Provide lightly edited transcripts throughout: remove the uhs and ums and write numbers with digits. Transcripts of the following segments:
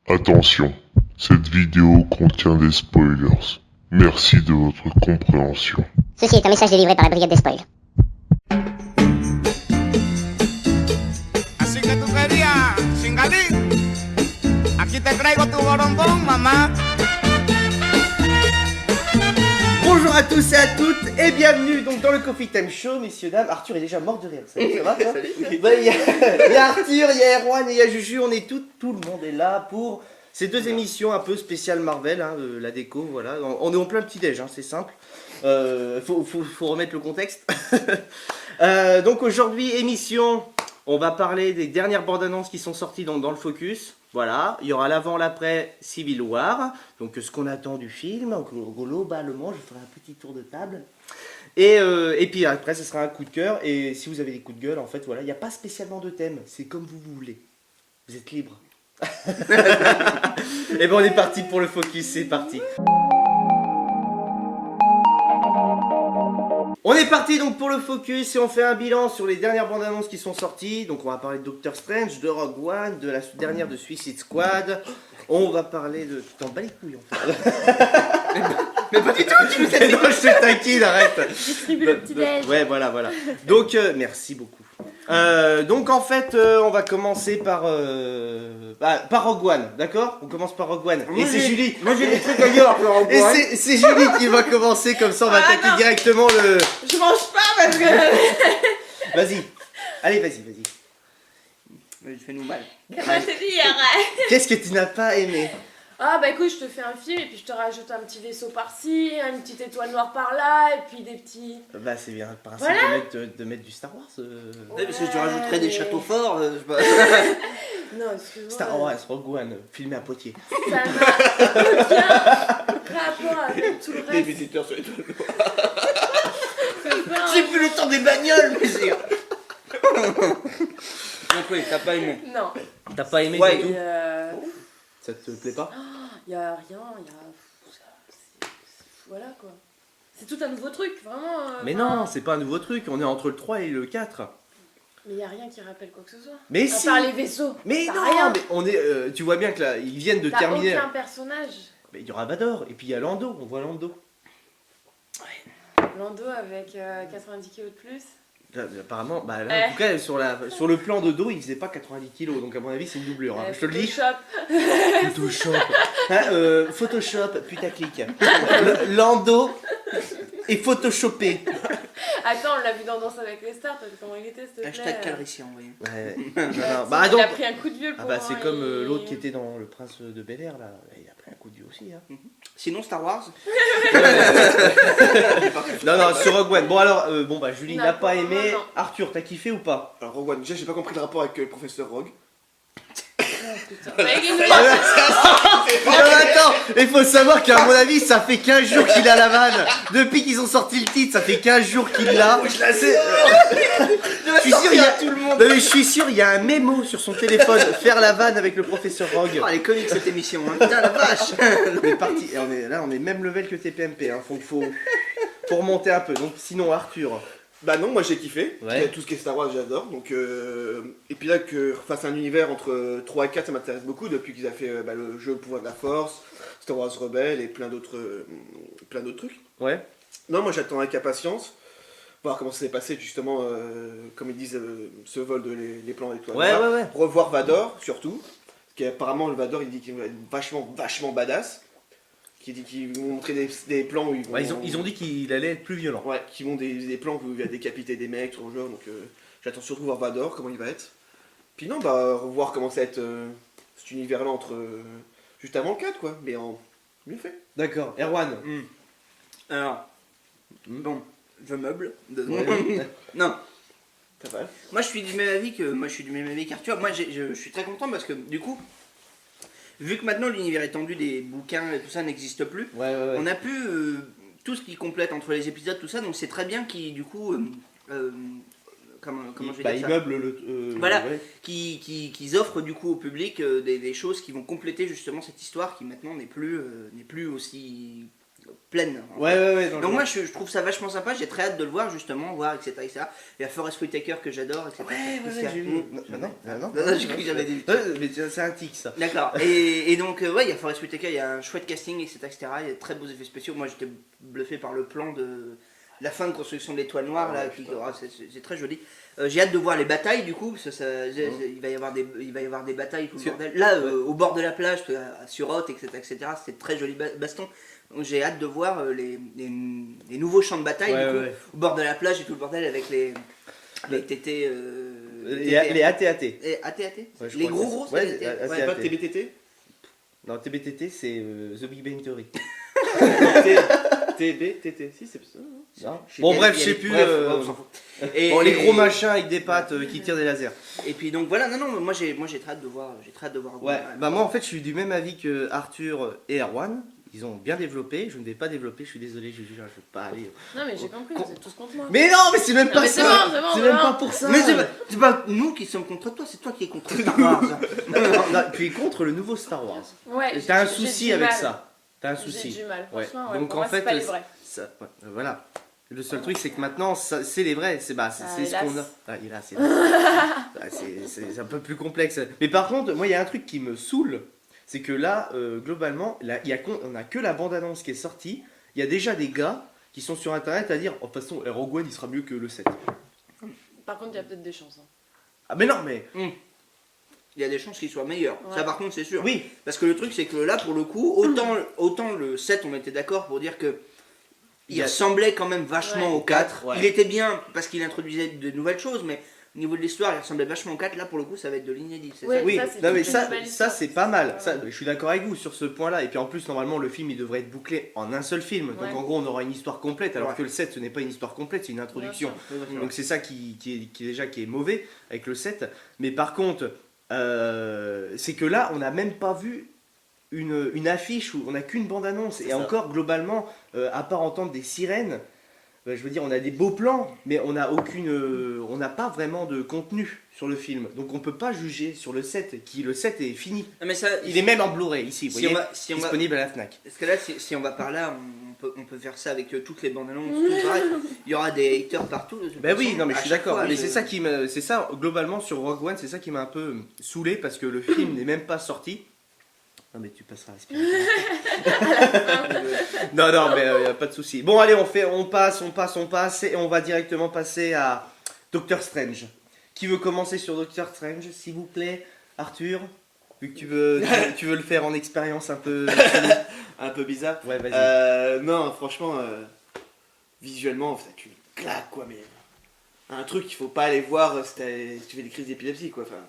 Attention, cette vidéo contient des spoilers. Merci de votre compréhension. Ceci est un message délivré par la brigade des spoils. Así que tú querías, chingadín. Aquí te traigo tu borombón, mamá. Bonjour à tous et à toutes et bienvenue donc dans le Coffee Time Show, messieurs, dames. Arthur est déjà mort de rire, ça va toi? Bah, il y a Arthur, il y a Erwan et il y a Juju, on est tout le monde est là pour ces deux émissions un peu spéciales Marvel, hein, la déco, voilà. On est en plein petit-déj, hein, c'est simple. Faut remettre le contexte. Donc aujourd'hui, émission, on va parler des dernières bandes annonces qui sont sorties dans le Focus. Voilà, il y aura l'avant, l'après Civil War, donc ce qu'on attend du film, globalement, je ferai un petit tour de table. Et puis après, ce sera un coup de cœur, et si vous avez des coups de gueule, en fait, voilà, il n'y a pas spécialement de thème, c'est comme vous voulez. Vous êtes libre. Et bon, on est parti pour le Focus, c'est parti. On est parti donc pour le Focus et on fait un bilan sur les dernières bandes annonces qui sont sorties. Donc on va parler de Doctor Strange, de Rogue One, de la dernière de Suicide Squad. On va parler de... Tu t'en bats les couilles en fait. Mais pas du tout, tu me sais. Non, je te taquine, arrête. Distribue le petit déj. Ouais, voilà. Donc, merci beaucoup. Donc en fait, on va commencer par Rogue One, d'accord? On commence par Rogue One. Et c'est Julie. Moi j'ai des trucs à dire après Rogue One. Et c'est Julie qui va commencer, comme ça on va attaquer directement le... Je mange pas parce que... Vas-y. Allez, vas-y. Fais-nous mal. Comment t'es dit, arrête. Qu'est-ce que tu n'as pas aimé? Ah bah écoute, je te fais un film et puis je te rajoute un petit vaisseau par-ci, une petite étoile noire par-là et puis des petits... Bah c'est bien le principe Voilà. de mettre du Star Wars. Ouais, parce que tu rajouterais des châteaux forts, je sais pas. Oh, Non, excuse-moi. Star Wars, Rogue One, filmé à Poitiers. Ça n'a aucun rapport avec tout le Des reste. visiteurs sur les toits. C'est pas un- J'ai plus le temps des bagnoles, mais c'est... Donc oui, t'as pas aimé. Non. T'as pas aimé Ouais. du tout? Et Ça te plaît pas? y a rien, voilà quoi. C'est tout un nouveau truc, vraiment. Mais enfin, non, c'est pas un nouveau truc, on est entre le 3 et le 4. Mais y a rien qui rappelle quoi que ce soit. Mais À si! part les vaisseaux. Mais T'as non, rien. mais on est, tu vois bien que là, ils viennent de T'as terminer. aucun personnage. Mais il y aura Vador, et puis il y a Lando, on voit Lando. Lando avec 90 kilos de plus. Apparemment, bah là, en tout cas, sur le plan de dos, il faisait pas 90 kilos, donc à mon avis, c'est une doublure, hein. Je te le dis. Photoshop. Photoshop. Photoshop, putaclic. Lando est photoshopé. Attends, on l'a vu dans Danse avec les stars, t'as vu comment il était, s'il te plaît. Hashtag calrissier envoyé. Ouais. Ouais, Bah il donc, a pris un coup de vieux pour bah c'est moi, comme il- l'autre qui était dans Le Prince de Bel-Air, là. Il a pris un coup de vieux aussi, hein. Sinon, Star Wars. Non, sur Rogue One. Bon alors, bah Julie Non, n'a pas pour moi, aimé. non. Arthur, t'as kiffé ou pas? Alors Rogue One, déjà j'ai pas compris le rapport avec le professeur Rogue. Oh, putain. Mais il nous Attends, il faut savoir qu'à mon avis, ça fait 15 jours qu'il a la vanne. Depuis qu'ils ont sorti le titre, ça fait 15 jours qu'il l'a. Je suis sûr, il y a tout le monde. Non, mais je suis sûr, il y a un mémo sur son téléphone. Faire la vanne avec le professeur Rogue. Oh, elle est comique cette émission, hein. Putain, la vache. On est parti. Et on est même level que TPMP. Hein. Faut remonter un peu. Donc sinon, Arthur. Bah non, moi j'ai kiffé. Ouais. Tout ce qui est Star Wars j'adore. Donc, et puis là que face à un univers entre 3 et 4 ça m'intéresse beaucoup depuis qu'ils ont fait le jeu Le Pouvoir de la Force, Star Wars Rebelle et plein d'autres trucs. Ouais. Non, moi j'attends avec impatience. Voir comment ça s'est passé justement, comme ils disent, ce vol de les plans d'étoiles. Ouais. Revoir Vador surtout. Parce qu'apparemment le Vador il dit qu'il va être vachement badass. Qui dit qu'ils vont montrer des plans où ils vont... Ouais, ils ont dit qu'il allait être plus violent. Ouais, qui vont des plans où il va décapiter des mecs, tout le genre, donc j'attends surtout voir Vador, comment il va être. Puis non, bah, revoir comment ça va être cet univers-là entre... juste avant le 4, quoi, mais en mieux fait. D'accord. Erwan. Alors, bon, je meuble. Ouais. Non, Ça va. moi je suis du même avis qu'Arthur. Moi je suis très content parce que du coup, vu que maintenant l'univers étendu des bouquins et tout ça n'existe plus, Ouais. on a plus tout ce qui complète entre les épisodes, tout ça, donc c'est très bien qu'ils du coup, comment je vais Bah, dire il ça, meuble le. Voilà. Ouais. qu'ils offrent du coup au public des choses qui vont compléter justement cette histoire qui maintenant n'est plus aussi pleine. Ouais. Donc moi je trouve ça vachement sympa, j'ai très hâte de le voir justement, voir etc. Il y a Forest Whitaker que j'adore, etc. Ouais, j'ai vu. Non, j'ai cru que j'avais dit. mais c'est un tic ça. D'accord, et donc ouais, il y a Forest Whitaker, il y a un chouette casting, etc. Il y a de très beaux effets spéciaux. Moi j'étais bluffé par le plan de la fin de construction de l'étoile noire, là, c'est très joli. J'ai hâte de voir les batailles du coup, parce que il va y avoir des batailles, tout le bordel. Là, au bord de la plage, sur Hoth, etc. C'est très joli baston. Donc j'ai hâte de voir les nouveaux champs de bataille au bord de la plage et tout le bordel avec les TT. Les AT-AT. Et AT-AT Ouais, je les crois gros que gros c'est- TT. ouais, C'est pas TBTT Non, TBTT c'est The Big Bang Theory. TBTT, si c'est ça. Non. Bon bref, je sais plus. on s'en fout. Bon, les gros machins avec des pattes qui tirent des lasers. Et puis donc voilà, non, moi j'ai très hâte de voir. Ouais, bah moi en fait je suis du même avis que Arthur et Erwan. Ils ont bien développé, je ne vais pas développer, je suis désolé, je ne veux pas aller. Non, mais j'ai compris, vous êtes tous contre moi. Mais non, mais c'est même Non, pas mais c'est ça! bon, C'est c'est même bon. pas pour ça! Mais c'est pas nous qui sommes contre toi, c'est toi qui es contre Star Wars. Non, tu es contre le nouveau Star Wars. Ouais, T'as un j'ai souci du avec mal. ça. T'as un J'ai souci. du mal, Ouais. franchement, ouais, Donc pour en moi, c'est fait, pas les vrais. voilà. Le seul truc c'est que maintenant c'est les vrais, c'est ce hélas. qu'on a. Ah, hélas, hélas. C'est un peu plus complexe. Mais par contre, moi il y a un truc qui me saoule, c'est que là, globalement, là, on a que la bande-annonce qui est sortie. Il y a déjà des gars qui sont sur internet à dire, oh, de toute façon, Rogue One il sera mieux que le 7. Par contre, il y a peut-être des chances. Hein. Ah mais non, mais Il y a des chances qu'il soit meilleur. Ouais. Ça par contre c'est sûr. oui. Parce que le truc c'est que là pour le coup, autant le 7 on était d'accord pour dire que il ressemblait quand même vachement Ouais. au 4. Ouais. Il était bien parce qu'il introduisait de nouvelles choses, mais au niveau de l'histoire il ressemblait vachement au 4. Là pour le coup ça va être de l'inédit. C'est Ouais. ça Oui, ça, c'est non, une mais très ça, belle ça histoire. c'est pas mal. Ouais. Ça, je suis d'accord avec vous sur ce point-là. Et puis en plus, normalement, le film il devrait être bouclé en un seul film. Donc Ouais. en gros, on aura une histoire complète. Alors Ouais. que le 7, ce n'est pas une histoire complète, c'est une introduction. Bien sûr. Donc c'est ça qui est mauvais avec le 7. Mais par contre, c'est que là, on n'a même pas vu une affiche où on n'a qu'une bande-annonce. Et ça. encore, globalement, à part entendre des sirènes, je veux dire, on a des beaux plans, mais on n'a on n'a pas vraiment de contenu sur le film. Donc on peut pas juger sur le 7, le 7 est fini. Non, mais ça, Il est même en Blu-ray ici, vous si voyez, on va, disponible à la FNAC. parce que là si on va par là, on peut faire ça avec toutes les bandes annonces, tout pareil. Il y aura des haters partout. de toute Ben oui, façon, non mais à je suis chaque d'accord, fois, mais c'est ça globalement sur Rogue One, c'est ça qui m'a un peu saoulé parce que le film n'est même pas sorti. Non mais tu passeras à non mais y a pas de souci. Bon allez, on passe et on va directement passer à Doctor Strange. Qui veut commencer sur Doctor Strange, s'il vous plaît, Arthur? Vu que tu veux le faire en expérience un peu Un peu bizarre. Ouais, vas-y. Non, franchement, visuellement, c'est une claque quoi, mais. Un truc qu'il faut pas aller voir si tu fais des crises d'épilepsie quoi. Enfin,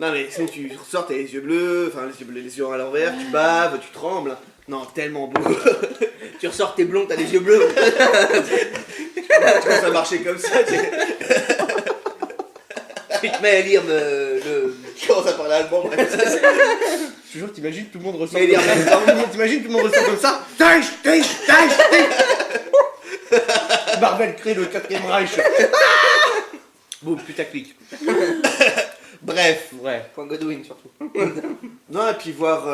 non mais sinon tu ressors, t'as les yeux bleus, enfin les yeux à l'envers, tu baves, tu trembles. Non, tellement beau. tu ressors t'es blond, t'as les yeux bleus. Tu commences à marcher comme ça. Tu te mets à lire le. Tu commences à parler allemand, bref. Je te jure, t'imagines tout le monde ressort Mais il est en même temps. T'imagines tout le monde ressort comme ça. Tâche. Marvel crée le 4ème Reich. Bon, putaclic. Bref. Ouais. Point Godwin surtout. Non, et puis voir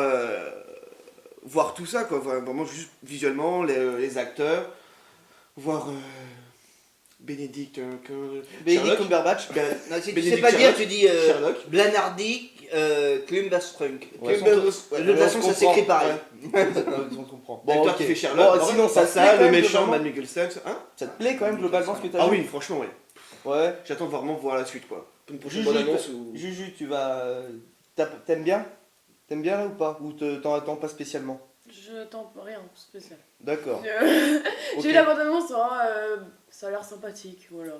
tout ça, quoi. Vraiment, juste visuellement, les acteurs. Voir Benedict Cumberbatch. Non, si tu Benedict sais pas dire, Sherlock. tu dis Sherlock. Blanardi, Klumberstrunk. Ouais, De toute façon, ça s'écrit pareil. On comprend. Bon, ok. qui fait Sherlock. Bon, En sinon, vrai, ça te plaît quand le même, méchant, globalement Matt Mikkelsen. Hein Ça te plaît quand même globalement ce que t'as Ah vu? oui, franchement, ouais. Ouais. J'attends vraiment de voir la suite, quoi. Une prochaine Juju, bande-annonce ou. Juju, tu vas. T'aimes bien? T'aimes bien là ou pas? Ou t'en attends pas spécialement? Je tente rien de spécial. D'accord. J'ai Ok. vu la bande-annonce, ça a l'air sympathique, voilà.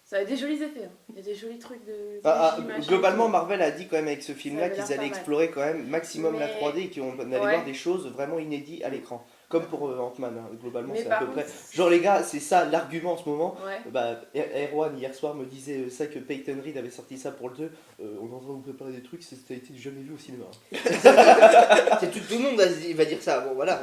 Ça a des jolis effets, hein. Il y a des jolis trucs de. magie, Globalement, tout. Marvel a dit quand même avec ce film-là Ça avait qu'ils l'air allaient pas mal. explorer quand même maximum la Mais- 3D et qu'on allait Ouais. voir des choses vraiment inédites à l'écran. Comme pour Ant-Man, hein. Globalement Mais c'est à par peu contre, près. Genre les gars, c'est ça l'argument en ce moment. Ouais. Bah, Erwan hier soir me disait ça que Peyton Reed avait sorti ça pour le 2. On est en train de vous préparer des trucs, ça a été jamais vu au cinéma. C'est tout le monde va dire ça. Bon, voilà.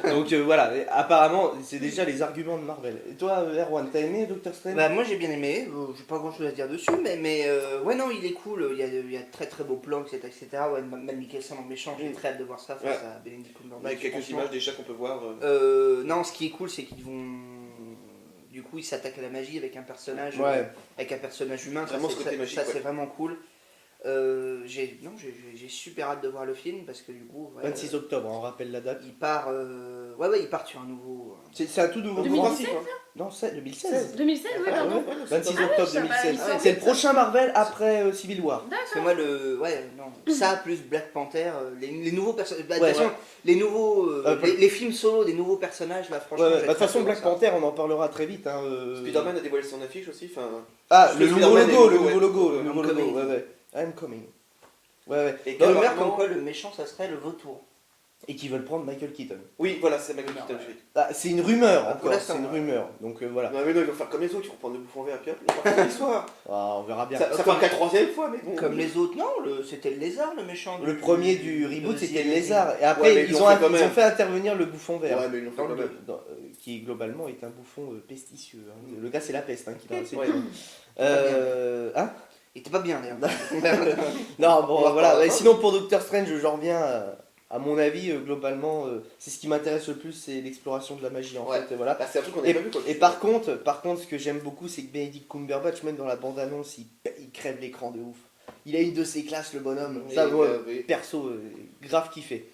Donc voilà, et apparemment c'est déjà les arguments de Marvel. Et toi Erwan, t'as aimé Doctor Strange? Bah, moi j'ai bien aimé, j'ai pas grand chose à dire dessus, mais ouais, non, il est cool, il y a de très très beaux plans, etc. Ouais, Matt Mikkelsen en méchant, j'ai très hâte de voir ça face Ouais. à Benedict Cumberbatch. Avec quelques franchement. images déjà qu'on peut voir. voir. Non, ce qui est cool, c'est qu'ils vont. Du coup, ils s'attaquent à la magie avec un personnage, avec un personnage humain. Vraiment ce côté magique, c'est vraiment cool. J'ai super hâte de voir le film parce que du coup. 26 octobre, on rappelle la date. Il part. Il part sur un nouveau. C'est un tout nouveau 2017, principe. Hein. Non, c'est 2016. 2016, oui, pardon. 26 Ah octobre oui, ça va, 2016. il sort C'est le vite. prochain Marvel après Civil War. Parce que moi, ça plus Black Panther, les nouveaux personnages. De toute Ouais, façon, les nouveaux. Les films solo des nouveaux personnages, là, franchement. Ouais, j'ai de toute très façon, hâte de Black voir ça. Panther, on en parlera très vite. Hein, Spider-Man a dévoilé son affiche aussi. Ah, Le le nouveau Spider-Man logo, est le nouveau, nouveau logo, le ouais. nouveau I'm logo. coming. Ouais. I'm coming. Ouais. Et Il y a une Carl rumeur comme Urban- quoi le méchant, ça serait le vautour. Et qui veulent prendre Michael Keaton. Oui, voilà, c'est Michael Keaton. ouais. Ah, c'est une rumeur Ah, pour encore, l'instant, c'est une ouais. rumeur. Donc voilà. Non, mais non, ils vont faire comme les autres, ils vont prendre le bouffon vert, puis hop, ils vont faire l'histoire. Ah, on verra bien. Ça fera qu'à troisième fois, mais bon. Comme les autres, non, c'était le lézard, le méchant. Le premier du reboot, de c'était The le lézard. Et après, Ouais, mais ils ils l'ont ont fait quand ils ont même. fait intervenir le bouffon vert. Ouais, mais ils l'ont fait Dans quand le- même. qui globalement est un bouffon pesticieux. Hein. Le gars, c'est la peste hein, qui l'a Ouais. hein. Il était pas bien d'ailleurs. Non, bon, On va voilà. pas- Et sinon, pour Doctor Strange, j'en reviens à mon avis, globalement, c'est ce qui m'intéresse le plus, c'est l'exploration de la magie, en Ouais. fait. Voilà. Bah, c'est un truc qu'on Et, n'a pas vu, quoi. et par contre, ce que j'aime beaucoup, c'est que Benedict Cumberbatch, même dans la bande-annonce, il crève l'écran de ouf. Il a une de ses classes, le bonhomme. Oui, Ça, moi, oui. perso, grave kiffé.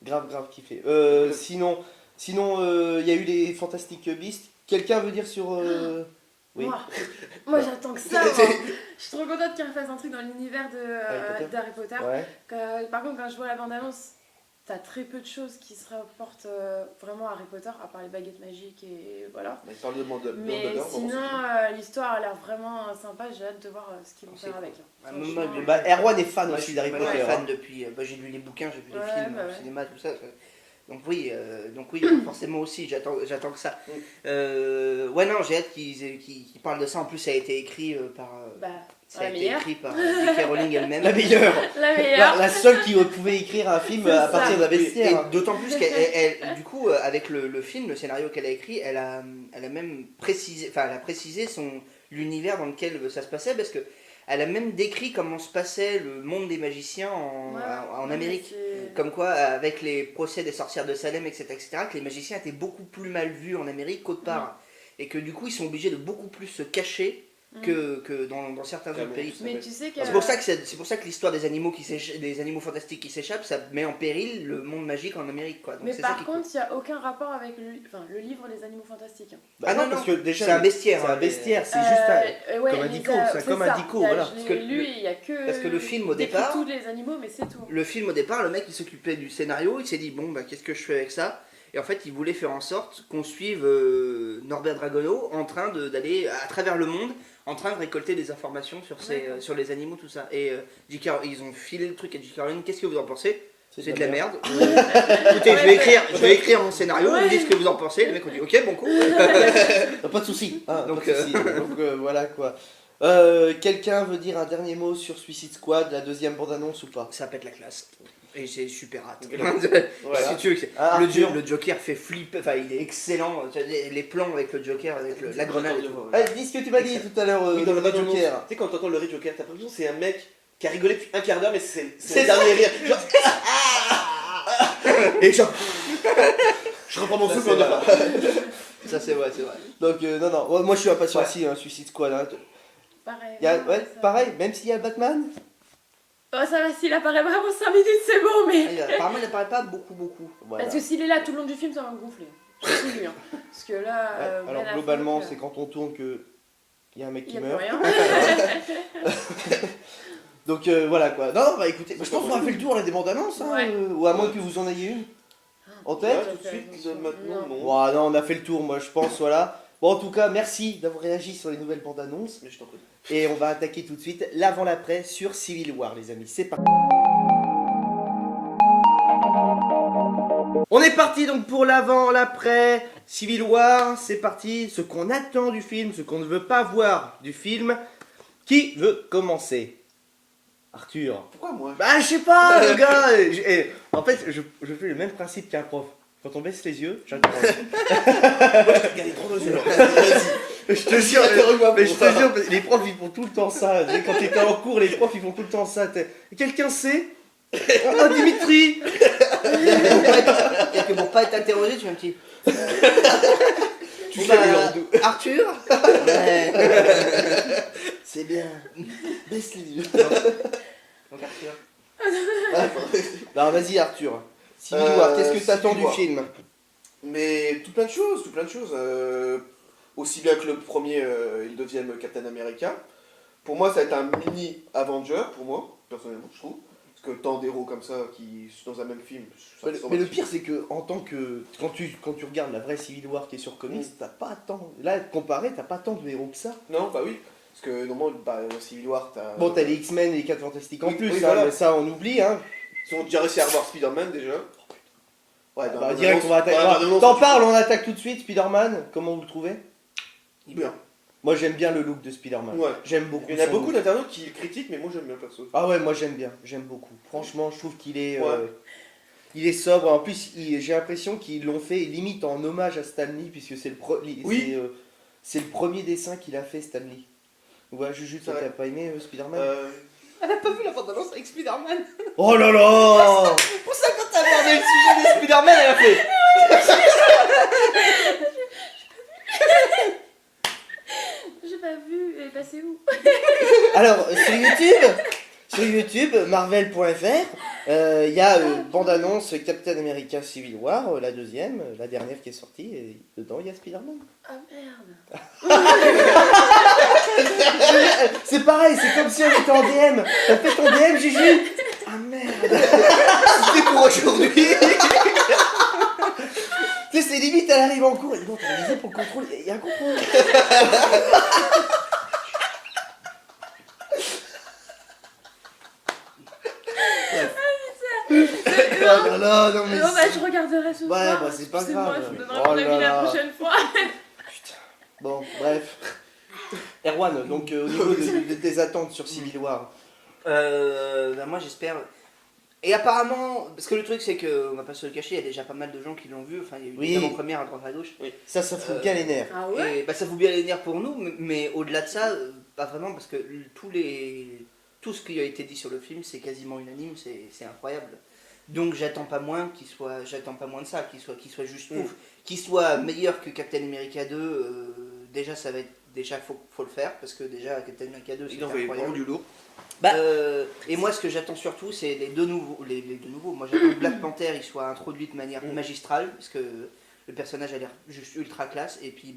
Grave kiffé. Sinon, il y a eu les Fantastic Beasts. Quelqu'un veut dire sur... Oui. Moi j'attends que ça. Moi. Je suis trop contente qu'ils refassent un truc dans l'univers d'Harry Potter. Ouais. Par contre, quand je vois la bande-annonce, t'as très peu de choses qui se rapportent vraiment à Harry Potter, à part les baguettes magiques et voilà. Bah, il parle de Dumbledore, Mais Dumbledore, sinon, vraiment, l'histoire a l'air vraiment sympa. J'ai hâte de voir ce qu'ils vont C'est faire cool. avec. Ah, Franchement, moi, Bah, Erwan est fan Moi, aussi je d'Harry suis Potter. fan hein. depuis. J'ai lu les bouquins, j'ai vu les Ouais, films bah au ouais. cinéma, tout ça. Donc oui, forcément aussi, j'attends que ça. Ouais, non, j'ai hâte qu'ils parlent de ça. En plus, ça a été écrit par. bah, Ça a la été meilleure. écrit par J.K. Rowling elle-même. La meilleure. La meilleure. La seule qui pouvait écrire un film C'est à ça. partir d'un Et bestiaire. d'autant plus du coup, avec le film, le scénario qu'elle a écrit, elle a même précisé, l'univers dans lequel ça se passait, parce que elle a même décrit comment se passait le monde des magiciens en Amérique. Comme quoi, avec les procès des sorcières de Salem, etc., que les magiciens étaient beaucoup plus mal vus en Amérique qu'autre part. Et que du coup, ils sont obligés de beaucoup plus se cacher que dans certains autres pays. Mais tu sais que. C'est pour ça que l'histoire des animaux fantastiques qui s'échappent, ça met en péril le monde magique en Amérique, quoi. Donc Mais c'est ça par qui est cool. contre, il n'y a aucun rapport avec le livre des animaux fantastiques. hein. Bah Ah non, parce que déjà, c'est un bestiaire. C'est un hein, bestiaire, c'est juste Ouais, comme un les dico, a- c'est c'est comme un ça. dico, Il y a- voilà. Je Parce que l'ai lu et il n'y a que. parce que le film, au décrit départ- tous les animaux, mais c'est tout. Le film, au départ, le mec il s'occupait du scénario, il s'est dit bon bah qu'est-ce que je fais avec ça. Et en fait, il voulait faire en sorte qu'on suive Norbert Dragono en train d'aller à travers le monde, en train de récolter des informations sur les animaux, tout ça. Et ils ont filé le truc à J.K. Rowling, qu'est-ce que vous en pensez? C'est de la merde. Écoutez, je vais écrire mon scénario, vous me dites ce que vous en pensez. Le mec on dit ok, bon coup. Pas de soucis. Hein, Donc, pas de soucis. Donc, voilà quoi. Quelqu'un veut dire un dernier mot sur Suicide Squad, la deuxième bande-annonce ou pas? Ça pète la classe. Et j'ai super hâte. Voilà. Si tu veux, Ah, Arthur. le Joker fait flipper, enfin il est excellent. Les plans avec le Joker, avec la grenade et tout. Allez, dis ce que tu m'as dit tout à l'heure, Oui, dans la le bande-annonce, tu Joker. sais, quand t'entends le rire Joker, t'as l'impression que c'est un mec qui a rigolé depuis un quart d'heure, mais c'est C'est le dernier rire. Genre, et genre, je reprends mon souffle en disant. Ça c'est vrai, c'est vrai. Donc, non, ouais, moi je suis impatient Ouais. aussi, hein, Suicide Squad. Hein. Pareil. Ouais, ça- pareil, même s'il y a Batman. Oh, ça va, s'il apparaît vraiment 5 minutes, c'est bon, mais. Apparemment il apparaît pas beaucoup. Voilà. Parce que s'il est là tout le long du film, ça va me gonfler. C'est lui, hein. Parce que là. Ouais, alors Ben globalement, Affleck, c'est quand on tourne que il y a un mec il qui n'y a plus meurt. rien. Donc voilà quoi. Non, bah écoutez, je pense qu'on a fait le tour là, des bandes annonces, hein, Ouais. Ou à moins que vous en ayez une en tête. Ouais, tout de suite, maintenant, non. Ouais, non, on a fait le tour, moi je pense, voilà. Bon, en tout cas, merci d'avoir réagi sur les nouvelles bandes annonces. Mais je t'en prie. Et on va attaquer tout de suite l'avant-l'après sur Civil War, les amis. C'est parti. On est parti donc pour l'avant, l'après, Civil War, c'est parti. Ce qu'on attend du film, ce qu'on ne veut pas voir du film. Qui veut commencer? Arthur. Pourquoi moi? Bah je sais pas le gars. En fait, je fais le même principe qu'un prof. Quand on baisse les yeux, j'interroge. Regardez trop dans les yeux. Je te jure, Interroge-moi mais je pour te jure, les profs ils font tout le temps ça. Tu sais, quand t'étais en cours, les profs ils font tout le temps ça. Quelqu'un sait? Ah, Dimitri. Il y a que pour pas être interrogé, tu fais un petit. Tu fais les landous. Arthur Ouais. C'est bien. Baisse les yeux. Donc Arthur. Non, vas-y Arthur. Civil War, qu'est-ce que t'attends Civil du War. film? Mais tout plein de choses, aussi bien que le premier et le deuxième Captain America. Pour moi, ça va être un mini Avenger, pour moi, personnellement, je trouve. Parce que tant d'héros comme ça qui sont dans un même film. ça ressemble Mais le à- pire, c'est que en tant que quand tu regardes la vraie Civil War qui est sur comics, t'as pas tant. Là, comparé, t'as pas tant de héros que ça. Non, bah oui. Parce que normalement, dans Civil War, t'as. Bon, t'as les X-Men et les 4 Fantastiques en Oui, plus, oui, hein, voilà. mais ça on oublie, hein. Ils ont déjà réussi à revoir Spider-Man déjà. Ouais, dans Bah, la direct, on va bande-annonce- attaquer. dans la bande-annonce, T'en tu- parles, on attaque tout de suite. Spider-Man, comment vous le trouvez? Bien. Moi, j'aime bien le look de Spider-Man. Ouais. J'aime beaucoup. Il y en a son beaucoup look. d'internautes qui le critiquent, mais moi j'aime bien perso. Ah ouais, moi j'aime bien, j'aime beaucoup. Franchement, je trouve qu'il est, Ouais. il est sobre. En plus, j'ai l'impression qu'ils l'ont fait limite en hommage à Stan Lee, puisque c'est Oui. c'est le premier dessin qu'il a fait, Stan Lee. Ouais, Juju, toi, Ouais. t'as pas aimé Spider-Man? Elle a pas vu la bande-annonce avec Spider-Man. Oh là là! Pour ça, quand t'as abordé le sujet des Spider-Man, elle a fait. J'ai pas vu, elle est passée où? Alors, sur YouTube, marvel.fr, il y a bande-annonce Captain America Civil War, la deuxième, la dernière qui est sortie, et dedans il y a Spider-Man. Ah merde. C'est pareil, c'est comme si on était en DM. T'as fait ton DM, Juju? Ah merde! C'était pour aujourd'hui. Tu sais, c'est limite, elle arrive en cours et dit non, t'as réalisé pour le contrôle, il y a un contrôle. Oh là là, non mais. Oh bah je regarderai ce Ouais, soir. bah, c'est pas Excusez-moi, grave. je vous donnerai Oh mon là avis la là. prochaine fois. Bon, bref. Erwan, donc au niveau de tes attentes sur Civil War. Bah moi j'espère. Et apparemment, parce que le truc c'est que, on va pas se le cacher, il y a déjà pas mal de gens qui l'ont vu. Enfin, il y a eu Oui. des avant-premières à droite à gauche. Ça fout bien les nerfs. Ah ouais? Et bah, ça fout bien les nerfs pour nous, mais au-delà de ça, pas vraiment, parce que tout ce qui a été dit sur le film, c'est quasiment unanime, c'est incroyable. Donc j'attends pas moins de ça, qu'il soit juste ouf, qu'il soit meilleur que Captain America 2. Déjà faut le faire, parce que déjà Captain America 2 Il c'était en fait incroyable. vraiment du lourd. Et moi ce que j'attends surtout c'est les deux nouveaux. Moi j'attends que Black Panther il soit introduit de manière magistrale, parce que le personnage a l'air juste ultra classe, et puis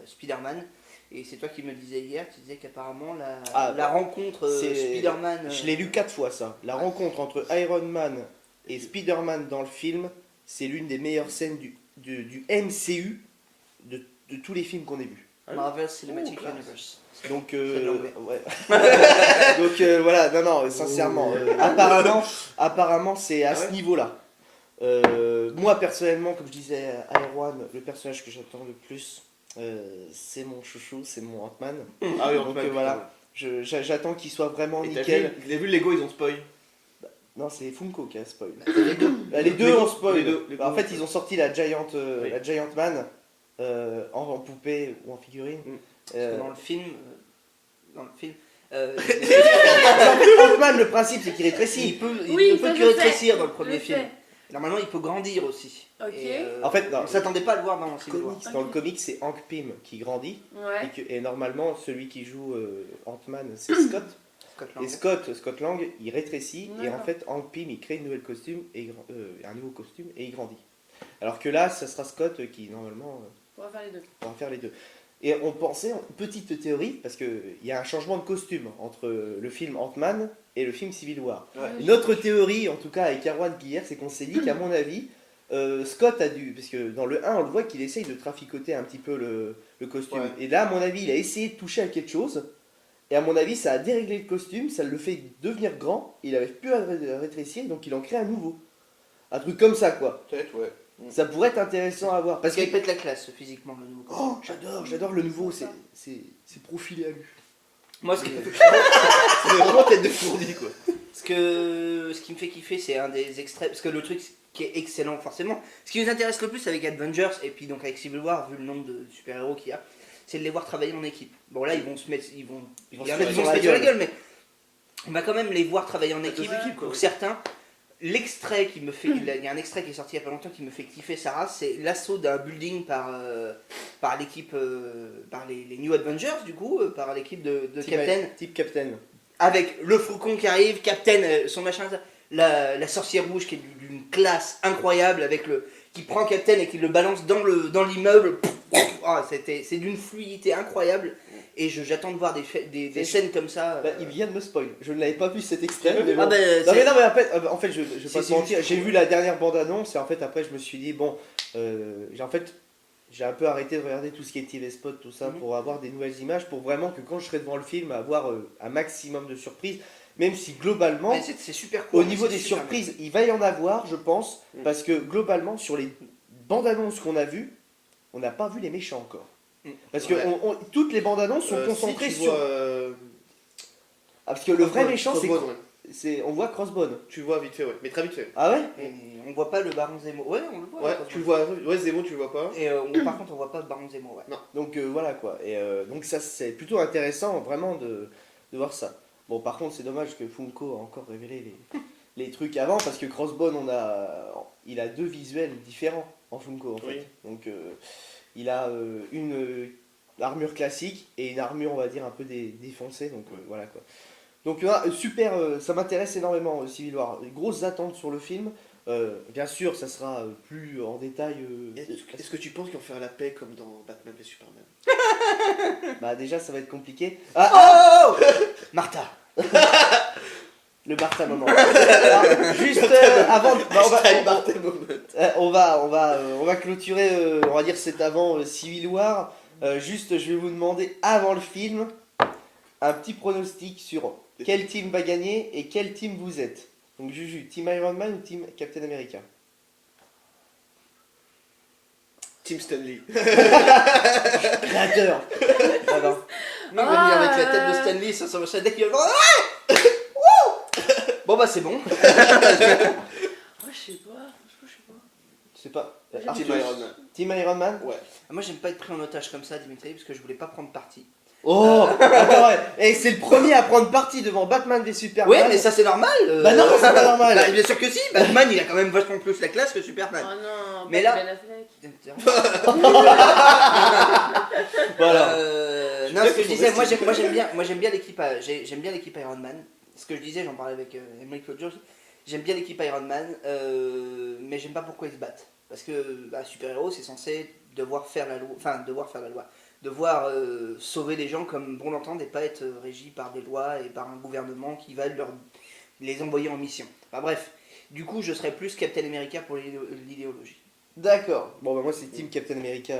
Spider-Man. Et c'est toi qui me disais hier, tu disais qu'apparemment la rencontre Spider-Man... Je l'ai lu 4 fois ça. La rencontre entre Iron Man et Spider-Man dans le film, c'est l'une des meilleures scènes du MCU de tous les films qu'on ait vus. Marvel Cinematic classe. Universe. Donc, C'est de l'anglais. ouais. Donc voilà, non, sincèrement, apparemment c'est à Ah ce ouais niveau-là. Moi personnellement, comme je disais à Erwan, le personnage que j'attends le plus, c'est mon chouchou, c'est mon Ant-Man. Ah oui, Donc voilà, j'attends qu'il soit vraiment Et t'as nickel. vu les Lego, ils ont spoil. Non, c'est Funko qui a spoil. Les deux. Les deux Lego, ont spoil. les deux, Bah, en fait, ils ont sorti la Giant Oui. Man en poupée ou en figurine. Parce que dans le film... Ant-Man, le principe, c'est qu'il rétrécit. il peut Oui, que ça, je rétrécir sais. dans le premier Je film. sais. Normalement il peut grandir aussi. Ok. Et, En fait, non, on s'attendait pas à le voir dans Civil War. Dans le comic, c'est Hank Pym qui grandit. Ouais. Et normalement, celui qui joue Ant-Man, c'est Scott. Scott Lang. Et Scott Lang, il rétrécit. Et en D'accord. fait, Hank Pym, il crée un nouveau costume et il grandit. Alors que là, ça sera Scott qui, normalement, On va faire les deux. pourra faire les deux. Et on pensait, petite théorie, parce qu'il y a un changement de costume entre le film Ant-Man et le film Civil War. Ouais. Notre théorie, en tout cas avec Erwan hier, c'est qu'on s'est dit qu'à mon avis, Scott a dû, parce que dans le 1, on le voit qu'il essaye de traficoter un petit peu le costume. Ouais. Et là, à mon avis, il a essayé de toucher à quelque chose. Et à mon avis, ça a déréglé le costume, ça le fait devenir grand, il n'arrive plus à rétrécir, donc il en crée un nouveau. Un truc comme ça, quoi. Peut-être, ouais. Ça pourrait être intéressant à voir. Parce Parce que qu'il pète la classe physiquement le nouveau. oh, j'adore le nouveau, c'est profilé à lui. Moi ce qui, C'est vraiment tête de fourni, quoi. ce qui me fait kiffer c'est un des extraits, parce que le truc qui est excellent forcément, ce qui nous intéresse le plus avec Avengers et puis donc avec Civil War vu le nombre de super-héros qu'il y a, c'est de les voir travailler en équipe. Bon là ils vont se mettre, ils vont Ils vont il y se en a mettre qui sur vont la se mettre sur la gueule. gueule, mais on va quand même les voir travailler en équipe équipes, quoi. pour certains. l'extrait qui me fait, il y a un extrait qui est sorti il y a pas longtemps qui me fait kiffer Sarah, c'est l'assaut d'un building par l'équipe, par les New Avengers du coup, par l'équipe de Captain, Type Captain. avec le Faucon qui arrive, Captain, son machin, la sorcière rouge qui est d'une classe incroyable avec qui prend Captain et qui le balance dans l'immeuble. C'est d'une fluidité incroyable et j'attends de voir des scènes comme ça. Bah, il vient de me spoil. Je ne l'avais pas vu cet extrait. Mais bon. Ah bah, non mais en fait je vais pas te c'est mentir. juste- J'ai vu la dernière bande annonce et en fait après je me suis dit bon, j'ai un peu arrêté de regarder tout ce qui est TV spot tout ça pour avoir des nouvelles images pour vraiment que quand je serai devant le film avoir un maximum de surprises. Même si globalement, Mais c'est super cool. au niveau c'est des super surprises, il va y en avoir, je pense, parce que globalement, sur les bandes annonces qu'on a vues, on n'a pas vu les méchants encore. Parce que Ouais. toutes les bandes annonces sont concentrées si tu sur. vois, Parce que le vrai méchant, Crossbone, ouais. on voit Crossbone. Tu le vois vite fait, ouais. Mais très vite fait. Ah ouais bien. Et on voit pas le Baron Zemo. Ouais, on le voit. Ouais, quoi. tu le vois. Ouais, Zemo, tu le vois pas. Et par contre, on voit pas le Baron Zemo. Ouais. Donc voilà quoi. Et donc ça, c'est plutôt intéressant vraiment de voir ça. Bon, par contre, c'est dommage que Funko a encore révélé les trucs avant parce que Crossbone, il a 2 visuels différents en Funko en fait. Oui. Donc il a une armure classique et une armure, on va dire, un peu défoncée. Donc voilà quoi. Donc super, ça m'intéresse énormément Civil War. Grosses attentes sur le film. Bien sûr, ça sera plus en détail. Est-ce que tu penses qu'ils vont faire la paix comme dans Batman v Superman? Bah déjà, ça va être compliqué. Oh Martha. Le Martha moment. Alors, juste avant, Hashtag Martha moment. on va clôturer, on va dire cet avant Civil War. Juste, je vais vous demander avant le film un petit pronostic sur quel team va gagner et quel team vous êtes. Donc Juju, team Iron Man ou team Captain America? Team Stanley. Créateur. Alors, Lui, il va venir avec la tête de Stanley, ça va dès qu'il va. Bon bah c'est bon. Oh, je sais pas, franchement, je sais pas. je sais pas. Team Arthur, Team Iron Man. Team Iron Man. Ouais. Moi j'aime pas être pris en otage comme ça, Dimitri, parce que je voulais pas prendre parti. Oh, attends, ouais. Et c'est le premier à prendre parti devant Batman v Superman. Ouais, mais ça c'est normal. Bah non, c'est pas normal. Bah, bien sûr que si, Batman il a quand même vachement plus la classe que Superman. Oh non, Mais pas là- Ben Affleck. Voilà. Non, ce que je disais, moi j'aime bien l'équipe, j'aime bien l'équipe Iron Man. Ce que je disais, j'en parlais avec Emily Claudio, j'aime bien l'équipe Iron Man, mais j'aime pas pourquoi ils se battent. Parce que super-héros, c'est censé devoir faire la loi, devoir sauver les gens comme bon l'entendre et pas être régi par des lois et par un gouvernement qui va les envoyer en mission. Enfin bref, du coup je serais plus Captain America pour l'idéologie. D'accord. Bon, bah moi c'est Team Captain America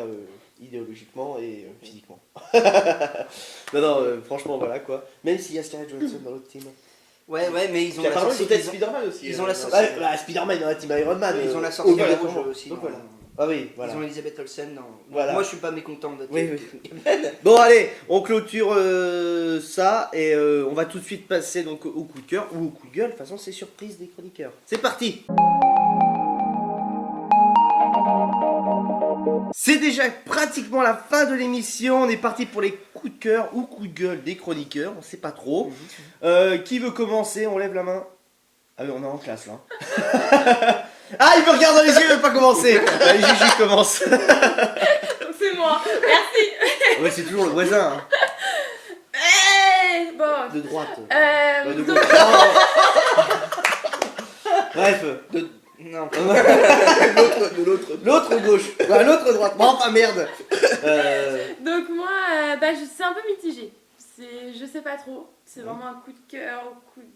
idéologiquement et physiquement. non, franchement, voilà quoi. Même s'il y a Scarlett Johansson dans l'autre team. Ouais, mais ils ont la Apparemment, sortie- peut-être ils ont- Spider-Man aussi. ils ont la sortie- Ouais, bah, Spider-Man dans la Team Iron Man. Ils ont la sortie obligatoirement. rouge aussi. Donc dans- voilà. Ah oui, voilà. Ils ont Elisabeth Olsen dans. Voilà. Moi je suis pas mécontent d'être. Oui, Bon, allez, on clôture ça et on va tout de suite passer donc au coup de cœur ou au coup de gueule. De toute façon, c'est surprise des chroniqueurs. C'est parti. C'est déjà pratiquement la fin de l'émission. On est parti pour les coups de cœur ou coups de gueule des chroniqueurs. On sait pas trop. Qui veut commencer? On lève la main. Ah oui, on est en classe là. Ah, il me regarde dans les yeux, il veut pas commencer. Allez, Gigi commence. Donc c'est moi. Merci. Ouais, c'est toujours le voisin. Hein. Bon. De droite. De Donc, gauche. Bref. Non. L'autre gauche. Ouais, l'autre droite. Bon, enfin merde. donc moi, c'est un peu mitigé. Je sais pas trop. C'est vraiment un coup de cœur, coup de...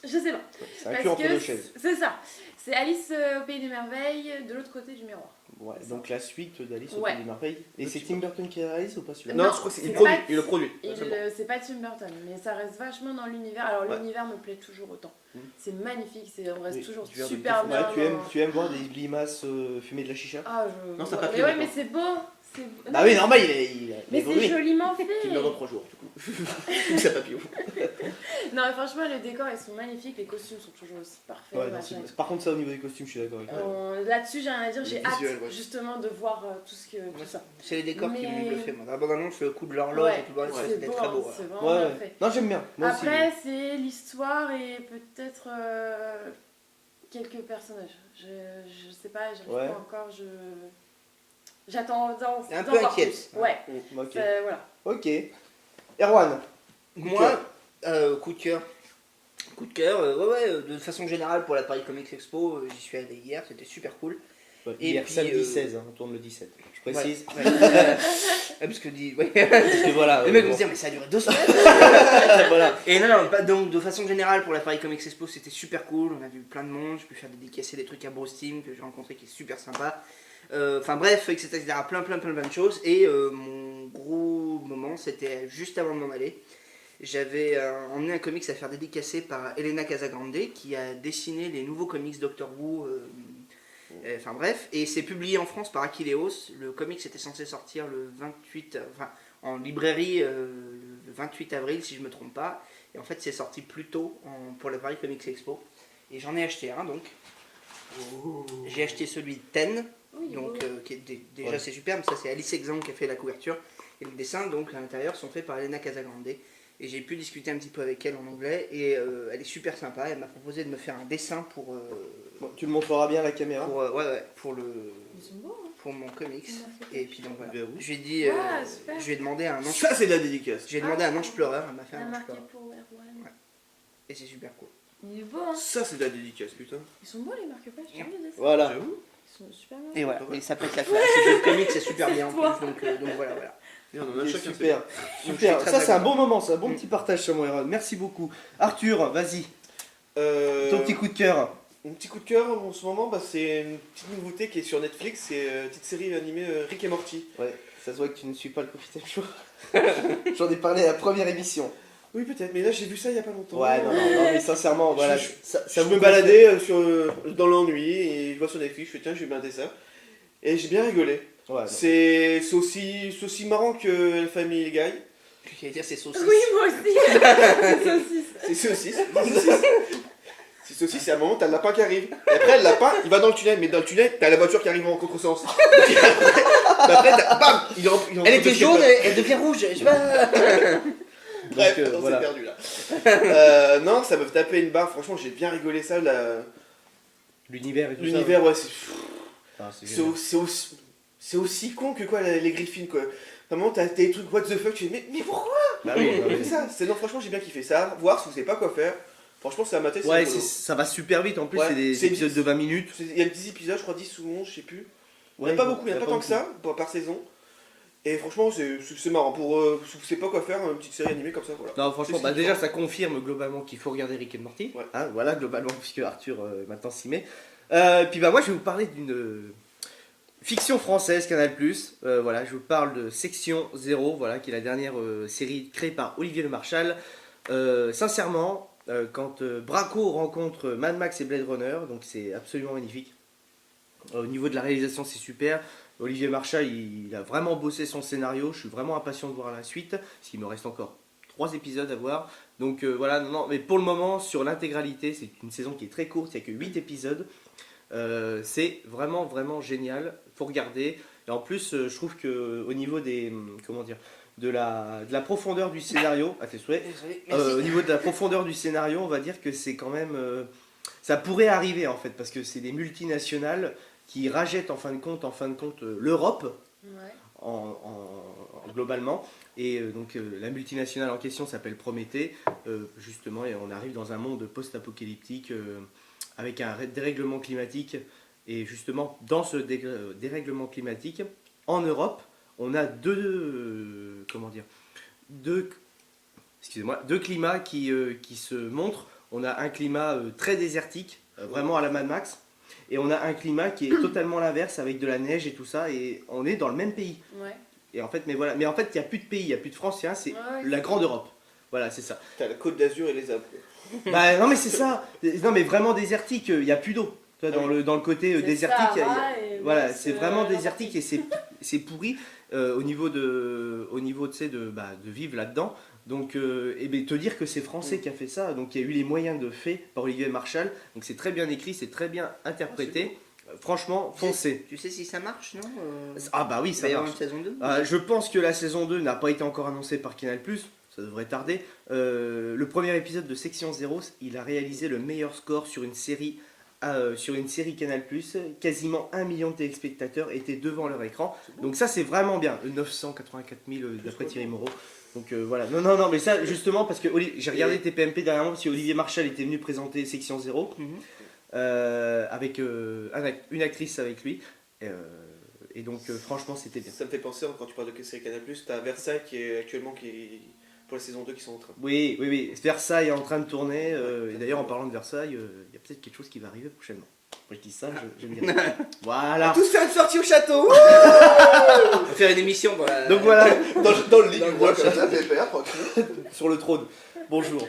Je sais pas. C'est un cul entre deux chaises. C'est ça. C'est Alice au Pays des Merveilles, de l'autre côté du miroir. Ouais, donc la suite d'Alice au Ouais. Pays des Merveilles. Et c'est Tim Burton qui réalise ou pas celui-là? Non, Non, je crois que c'est il pas- produit. Il le produit. C'est pas Tim Burton, mais ça reste vachement dans l'univers. Alors Ouais. l'univers me plaît toujours autant. C'est magnifique, on reste Oui, toujours tu viens de super me bien. Ouais, dans- tu aimes voir des limaces fumer de la chicha? Ah, Non, ça a pas pris mais ouais, longtemps. mais c'est beau. Bah oui, normal, il a Mais évolué. c'est joliment fait. Qui meurt dans 3 jours, du coup. C'est papillon. Non, mais franchement, les décors ils sont magnifiques, les costumes sont toujours aussi parfaits. Ouais, non, machin. par contre, ça au niveau des costumes, je suis d'accord avec toi. Là-dessus, j'ai rien à dire, j'ai hâte visuel, ouais. justement de voir tout ça. C'est les décors qui Mais- me le fait. Moi. Dans la bande-annonce, le coup de l'horloge Ouais, et tout le reste, c'est c'était beau, très beau. hein, c'est ouais. vraiment bien fait. Non, j'aime bien. Moi aussi. Après, c'est l'histoire et peut-être quelques personnages. Je sais pas, j'arrive Ouais. pas encore. J'attends d'en T'es un d'en peu voir inquiète. plus. Ouais. Ok. Voilà. Ok. Erwan. Moi, coup de cœur. Coup de cœur, de façon générale pour la Paris Comics Expo, j'y suis allé hier, c'était super cool. Et Hier, puis, samedi 16, hein, on tourne le 17. Je précise. Ouais. Ouais, parce que Parce que voilà. le mec bon. va se dire, mais ça a duré 2 semaines. Voilà. Et non, donc de façon générale pour la Paris Comics Expo, c'était super cool. On a vu plein de monde, j'ai pu faire dédicacer des trucs à Bruce Timm que j'ai rencontré qui est super sympa. Enfin bref, etc. Plein de choses. Et mon gros moment, c'était juste avant de m'en aller. J'avais emmené un comics à faire dédicacer par Elena Casagrande qui a dessiné les nouveaux comics Doctor Who. Enfin bref, et c'est publié en France par Achilleos. Le comics était censé sortir le 28, enfin en librairie le 28 avril si je me trompe pas. Et en fait c'est sorti plus tôt pour la Paris Comics Expo. Et j'en ai acheté un donc. J'ai acheté celui de Ten, Oui, donc oui. qui est déjà c'est superbe. Ça c'est Alice Exang qui a fait la couverture. Et les dessins donc à l'intérieur sont faits par Elena Casagrande. Et j'ai pu discuter un petit peu avec elle en anglais et elle est super sympa. Elle m'a proposé de me faire un dessin pour Bon, tu le montreras bien à la caméra. pour Ils sont beaux, hein. pour mon comics. On a fait Et puis donc voilà. Ben oui. Je lui ai dit, Ouais, super. je lui ai demandé à un ange, Ça, c'est de la dédicace. j'ai demandé à un ange pleureur, elle m'a fait On a un ange marqué pleureur. pour Erwan. Ouais. Et c'est super cool. Il est beau, hein. Ça, c'est de la dédicace, putain. Ils sont beaux les marque-pages, j'aime bien les dessins. Voilà. J'avoue. Ils sont super bien. Et voilà, et ça pète la classe. C'est le comics, c'est super bien en Toi. plus. Donc voilà. Et on en a Ok, chacun. super. Donc, je Super. suis très Ça, c'est un agréable. bon moment, c'est un bon petit partage sur mon Erwan. Merci beaucoup. Arthur, vas-y. Ton petit coup de cœur. Mon petit coup de cœur en ce moment, bah, c'est une petite nouveauté qui est sur Netflix. C'est une petite série animée Rick et Morty. Ouais, ça se voit que tu ne suis pas le Coffee Time Show. J'en ai parlé à la première émission. Oui, peut-être, mais là j'ai vu ça il y a pas longtemps. Ouais, non, mais sincèrement, voilà. Ça Je vous me baladais dans l'ennui et je vois sur Netflix, je fais tiens, je vais mater ça. Et j'ai bien rigolé. Ouais, non. C'est aussi marrant que la famille Guy. Je vais dire c'est saucisse. Oui, moi aussi. Saucisse. C'est saucisse. C'est saucisse, et à un moment t'as le lapin qui arrive. Et après le lapin il va dans le tunnel, mais dans le tunnel t'as la voiture qui arrive en contresens. Après bam, il rentre Elle était dans le jaune, tunnel. elle devient rouge. Je sais pas. Bref, Donc, on voilà. s'est perdu là. Non, ça me tapait une barre, franchement j'ai bien rigolé ça. L'univers et tout L'univers, ouais, c'est. ça. Ah, c'est C'est génial. c'est aussi con que quoi les Griffins quoi. Vraiment t'as des trucs what the fuck, tu dis mais pourquoi Bah oui, bah on oui. fait ça non franchement j'ai bien kiffé ça, voir si vous savez pas quoi faire. Franchement c'est à mater, Ouais, rigolo. ça va super vite. En plus, Ouais, c'est des c'est épisodes 10. de 20 minutes. Il y a 10 épisodes, je crois 10 ou 11, je sais plus. Il Ouais, n'y en a pas beaucoup, il n'y en a pas tant que beaucoup. ça par saison. Et franchement c'est marrant pour si vous savez pas quoi faire, une petite série animée comme ça voilà. Non, franchement, C'est bah ce qu'il déjà, faut. ça confirme globalement qu'il faut regarder Rick et Morty. Ouais. Hein, voilà, globalement, puisque Arthur maintenant s'y met. Puis bah moi, je vais vous parler d'une fiction française Canal+. Voilà, je vous parle de Section 0, voilà, qui est la dernière série créée par Olivier Le Marchal. Sincèrement, quand Braco rencontre Mad Max et Blade Runner, donc c'est absolument magnifique. Au niveau de la réalisation, c'est super. Olivier Marchal, il a vraiment bossé son scénario. Je suis vraiment impatient de voir la suite, parce qu'il me reste encore 3 épisodes à voir. Donc voilà, non, mais pour le moment, sur l'intégralité, c'est une saison qui est très courte, il n'y a que 8 épisodes. C'est vraiment génial, faut regarder. Et en plus, je trouve que au niveau des comment dire, de la profondeur du scénario, à tes souhaits, Désolé, merci. au niveau de la profondeur du scénario, on va dire que c'est quand même ça pourrait arriver en fait, parce que c'est des multinationales qui rajettent en fin de compte l'Europe Ouais. globalement. Et donc la multinationale en question s'appelle Prométhée, justement, et on arrive dans un monde post-apocalyptique avec un dérèglement climatique. Et justement, dans ce dérèglement climatique, en Europe, on a deux climats qui se montrent. On a un climat très désertique, vraiment à la Mad Max, et on a un climat qui est totalement l'inverse, avec de la neige et tout ça, et on est dans le même pays. Ouais. Et en fait, mais en fait, il n'y a plus de pays, il n'y a plus de France, c'est Ouais, la grande Europe. Voilà, c'est ça. T'as la Côte d'Azur et les Alpes. Bah non, mais c'est ça. Non, mais vraiment désertique, il n'y a plus d'eau. Tu vois, dans le côté C'est désertique, Sahara et voilà, West, c'est vraiment la désertique partie. et c'est pourri au niveau de tu sais, de vivre là-dedans. Donc, et ben, te dire que c'est français qui a fait ça, donc il y a eu les moyens de fait par Olivier Marchal, donc c'est très bien écrit, c'est très bien interprété. Franchement, foncez. Tu sais si ça marche, non Ah bah oui, Il va ça y avoir marche. une saison 2 Je pense que la saison 2 n'a pas été encore annoncée par Canal+, ça devrait tarder. Le premier épisode de Section 0, il a réalisé le meilleur score sur une série sur une série Canal+, quasiment 1 million de téléspectateurs étaient devant leur écran. Donc ça c'est vraiment bien. 984 000 d'après Thierry Moreau. Donc voilà. Non, mais ça justement parce que j'ai regardé TPMP dernièrement parce qu'Olivier Marchal était venu présenter Section 0 avec une actrice avec lui. Et donc franchement c'était bien. Ça me fait penser, quand tu parles de série Canal+, t'as Versailles qui est actuellement pour la saison 2 qui sont en train. Oui. Versailles est en train de tourner. Et d'ailleurs, en parlant de Versailles, il y a peut-être quelque chose qui va arriver prochainement. Moi, je dis ça, j'aime bien. Voilà. Tous faire une sortie au château. On va faire une émission dans la... Donc voilà, dans le lit, Dans le moi, bloc, comme ça, pépère, tranquille. sur le trône. Bonjour.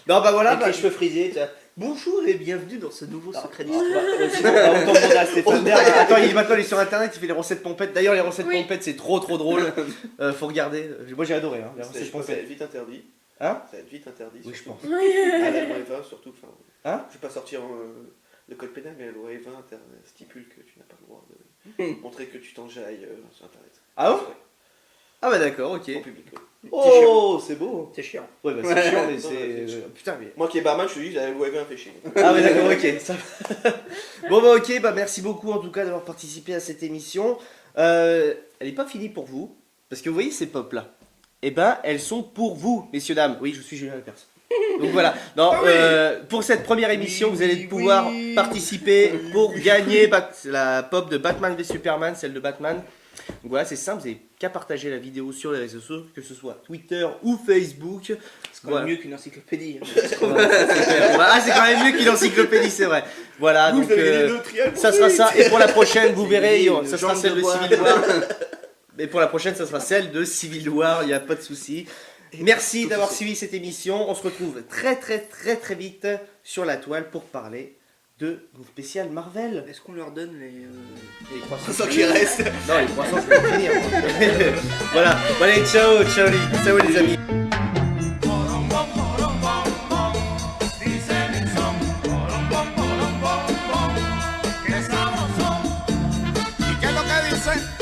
Non, bah voilà. Avec les cheveux frisés, bonjour et bienvenue dans ce nouveau secret d'histoire. Autant demander à Stéphane Bern. Attends, maintenant il est sur internet, il fait les recettes pompettes. D'ailleurs, les recettes pompettes, c'est trop drôle. Faut regarder. Moi j'ai adoré, les Je recettes pense que ça va pompettes. être vite interdit. Hein? Ça va être vite interdit. Oui, je pense. À la loi E20 surtout. Enfin, Hein? je vais pas sortir le code pénal, mais la loi E20 stipule que tu n'as pas le droit de montrer que tu t'enjailles sur internet. Ah bon? Ouais, Ah bah d'accord, ok. en public. Ouais. Oh, c'est beau. C'est chiant. Ouais, bah c'est chiant, mais Non, c'est. c'est chiant. Putain, mais. Moi qui est barman, je te dis, la loi E20 fait chier. Ah ouais d'accord, ok. Ça... Bon bah ok, bah merci beaucoup en tout cas d'avoir participé à cette émission. Elle n'est pas finie pour vous, parce que vous voyez ces pop là, eh ben elles sont pour vous, messieurs dames. Oui, je suis Julien Lepers. Donc voilà, non, pour cette première émission, vous allez pouvoir participer pour gagner la pop de Batman v Superman, celle de Batman. Donc voilà, c'est simple, vous n'avez qu'à partager la vidéo sur les réseaux sociaux, que ce soit Twitter ou Facebook. C'est quand même mieux qu'une encyclopédie. C'est quand même mieux qu'une encyclopédie, c'est vrai. Voilà, donc ça sera ça. Et pour la prochaine, vous verrez, ça sera celle de Civil War. Et pour la prochaine, ça sera celle de Civil War, il n'y a pas de souci. Merci d'avoir suivi cette émission. On se retrouve très vite sur la toile pour parler de nos spéciales Marvel. Est-ce qu'on leur donne les croissants Ça qui reste. Non, les croissants, je vais les finir. Voilà, bon, allez, ciao les amis. ¿Y qué es lo que dice?